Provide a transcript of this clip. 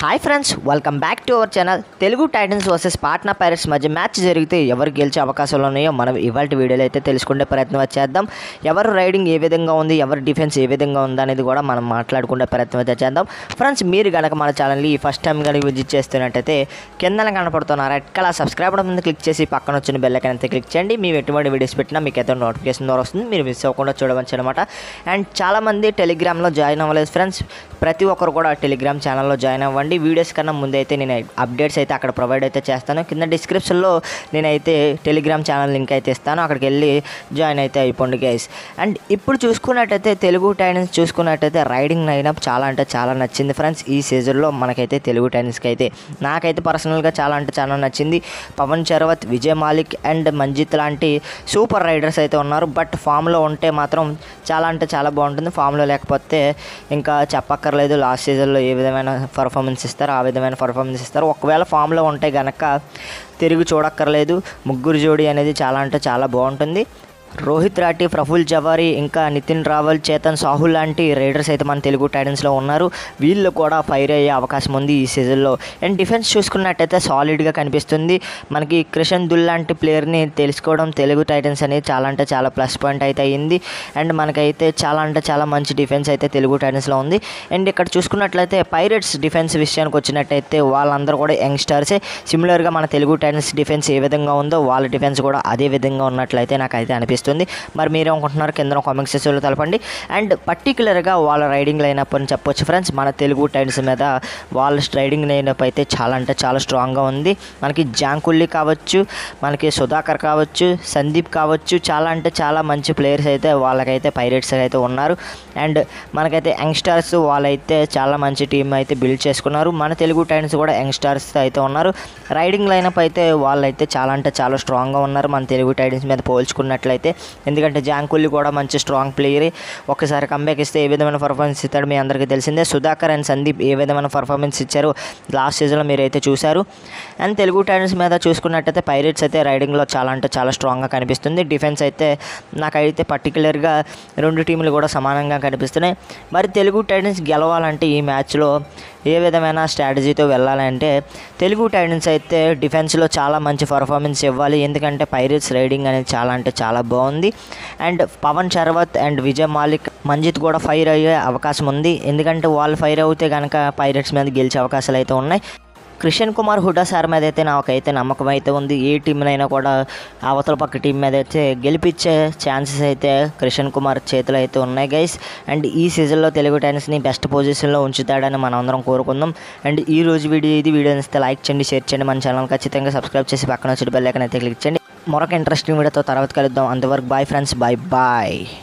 Hi friends, welcome back to our channel. Telugu Titans versus Patna pirates మధ్య match జరిగితే ఎవరు గెలిచే అవకాశాలు ఉన్నాయో మనం ఇవాళ వీడియోలో అయితే తెలుసుకునే ప్రయత్నం చేద్దాం. ఎవరు రైడింగ్ ఏ విధంగా ఉంది, ఎవరి డిఫెన్స్ ఏ విధంగా ఉంది అనేది కూడా మనం మాట్లాడుకునే ప్రయత్నం అయితే చేద్దాం. ఫ్రెండ్స్, మీరు కనుక మన ఛానల్ని ఫస్ట్ టైం కనుక విజిట్ చేస్తున్నట్టయితే కింద కనపడుతున్న రెడ్ కలర్ సబ్స్క్రైబ్ బటన్ మీద క్లిక్ చేసి పక్కన వచ్చిన బెల్ ఐకాన్ అయితే క్లిక్ చేయండి. మేము ఎటువంటి వీడియోస్ పెట్టినా మీకు అయితే నోటిఫికేషన్ ద్వారా వస్తుంది, మీరు మిస్ అవ్వకుండా చూడవచ్చు అనమాట. అండ్ చాలామంది టెలిగ్రామ్లో జాయిన్ అవ్వలేదు ఫ్రెండ్స్, ప్రతి ఒక్కరు కూడా టెలిగ్రామ్ ఛానల్లో జాయిన్ అవ్వండి. వీడియోస్ కన్నా ముందైతే నేను అప్డేట్స్ అయితే అక్కడ ప్రొవైడ్ అయితే చేస్తాను. కింద డిస్క్రిప్షన్లో నేనైతే టెలిగ్రామ్ ఛానల్ లింక్ అయితే ఇస్తాను, అక్కడికి వెళ్ళి జాయిన్ అయితే అయిపోండి గైస్. అండ్ ఇప్పుడు చూసుకున్నట్టయితే తెలుగు టైటన్స్ చూసుకున్నట్టయితే రైడింగ్ లైనప్ చాలా అంటే చాలా నచ్చింది ఫ్రెండ్స్. ఈ సీజన్లో మనకైతే తెలుగు టైటన్స్కి అయితే నాకైతే పర్సనల్గా చాలా అంటే చాలా నచ్చింది. పవన్ చరవత్, విజయ్ మాలిక్ అండ్ మంజిత్ లాంటి సూపర్ రైడర్స్ అయితే ఉన్నారు. బట్ ఫామ్లో ఉంటే మాత్రం చాలా అంటే చాలా బాగుంటుంది. ఫామ్లో లేకపోతే ఇంకా చెప్పక్కర్లేదు. లాస్ట్ సీజన్లో ఏ విధమైన పర్ఫార్మెన్స్ ఇస్తారు ఆ విధమైన పర్ఫార్మెన్స్ ఇస్తారు. ఒకవేళ ఫామ్లో ఉంటే కనుక తిరిగి చూడక్కర్లేదు. ముగ్గురు జోడీ అనేది చాలా అంటే చాలా బాగుంటుంది. రోహిత్ రాఠీ, ప్రఫుల్ జవారీ, ఇంకా నితిన్ రావల్, చేతన్ సాహుల్ లాంటి రైడర్స్ అయితే మన తెలుగు టైటన్స్లో ఉన్నారు. వీళ్ళు కూడా ఫైర్ అయ్యే అవకాశం ఉంది ఈ సీజన్లో. అండ్ డిఫెన్స్ చూసుకున్నట్టయితే సాలిడ్గా కనిపిస్తుంది. మనకి క్రిషన్ దుల్ లాంటి ప్లేయర్ని తెలుసుకోవడం తెలుగు టైటన్స్ అనేది చాలా అంటే చాలా ప్లస్ పాయింట్ అయితే అయ్యింది. అండ్ మనకైతే చాలా అంటే చాలా మంచి డిఫెన్స్ అయితే తెలుగు టైటన్స్లో ఉంది. అండ్ ఇక్కడ చూసుకున్నట్లయితే పైరేట్స్ డిఫెన్స్ విషయానికి వచ్చినట్టయితే వాళ్ళందరూ కూడా యంగ్స్టర్సే. సిమిలర్గా మన తెలుగు టైటన్స్ డిఫెన్స్ ఏ విధంగా ఉందో వాళ్ళ డిఫెన్స్ కూడా అదే విధంగా ఉన్నట్లయితే నాకైతే అనిపిస్తుంది. మరి మీరేమనుకుంటున్నారు కింద కామెంట్ సెక్షన్లో తెలపండి. అండ్ పర్టికులర్గా వాళ్ళ రైడింగ్ లైనప్ అని చెప్పొచ్చు ఫ్రెండ్స్. మన తెలుగు టైటన్స్ మీద వాళ్ళ రైడింగ్ లైనప్ అయితే చాలా అంటే చాలా స్ట్రాంగ్గా ఉంది. మనకి జాంకుల్లి కావచ్చు, మనకి సుధాకర్ కావచ్చు, సందీప్ కావచ్చు, చాలా అంటే చాలా మంచి ప్లేయర్స్ అయితే వాళ్ళకైతే పైరేట్స్ అయితే ఉన్నారు. అండ్ మనకైతే యంగ్స్టర్స్ వాళ్ళైతే చాలా మంచి టీం అయితే బిల్డ్ చేసుకున్నారు. మన తెలుగు టైటన్స్ కూడా యంగ్స్టర్స్ అయితే ఉన్నారు. రైడింగ్ లైనప్ అయితే వాళ్ళైతే చాలా అంటే చాలా స్ట్రాంగ్గా ఉన్నారు మన తెలుగు టైటన్స్ మీద పోల్చుకున్నట్లయితే. ఎందుకంటే జాంకుల్లి కూడా మంచి స్ట్రాంగ్ ప్లేయరే. ఒకసారి కంబ్యాక్ ఇస్తే ఏ విధమైన పర్ఫార్మెన్స్ ఇస్తాడు మీ అందరికీ తెలిసిందే. సుధాకర్ అండ్ సందీప్ ఏ విధమైన పర్ఫార్మెన్స్ ఇచ్చారు లాస్ట్ సీజన్లో మీరైతే చూశారు. అండ్ తెలుగు టైటన్స్ మీద చూసుకున్నట్టయితే పైరేట్స్ అయితే రైడింగ్లో చాలా అంటే చాలా స్ట్రాంగ్గా కనిపిస్తుంది. డిఫెన్స్ అయితే నాకైతే పర్టికులర్గా రెండు టీంలు కూడా సమానంగా కనిపిస్తున్నాయి. మరి తెలుగు టైటన్స్ గెలవాలంటే ఈ మ్యాచ్లో ఏ విధమైన స్ట్రాటజీతో వెళ్ళాలంటే తెలుగు టైటన్స్ అయితే డిఫెన్స్లో చాలా మంచి పర్ఫార్మెన్స్ ఇవ్వాలి. ఎందుకంటే పైరేట్స్ రైడింగ్ అనేది చాలా అంటే చాలా బాగుంది. అండ్ పవన్ చరవత్ అండ్ విజయ్ మాలిక్, మంజిత్ కూడా ఫైర్ అయ్యే అవకాశం ఉంది. ఎందుకంటే వాళ్ళు ఫైర్ అవుతే కనుక పైరేట్స్ మీద గెలిచే అవకాశాలు అయితే ఉన్నాయి. క్రిషన్ కుమార్ హుడా సార్ మీద అయితే నాకైతే నమ్మకం అయితే ఉంది. ఏ టీంనైనా కూడా అవతల పక్క టీం మీద అయితే గెలిపించే ఛాన్సెస్ అయితే క్రిషన్ కుమార్ చేతిలో అయితే ఉన్నాయి గైస్. అండ్ ఈ సీజన్లో తెలుగు టైటన్స్ని బెస్ట్ పొజిషన్లో ఉంచుతాడని మనం అందరం కోరుకుందాం. అండ్ ఈ రోజు వీడియో నచ్చితే లైక్ చేయండి, షేర్ చేయండి, మన ఛానల్ ఖచ్చితంగా సబ్స్క్రైబ్ చేసి పక్కన వచ్చి బెల్ ఐకాన్ అయితే క్లిక్ చేయండి. మరొక ఇంట్రెస్టింగ్ వీడియోతో తర్వాత కలుద్దాం. అంతవరకు బాయ్ ఫ్రెండ్స్, బాయ్.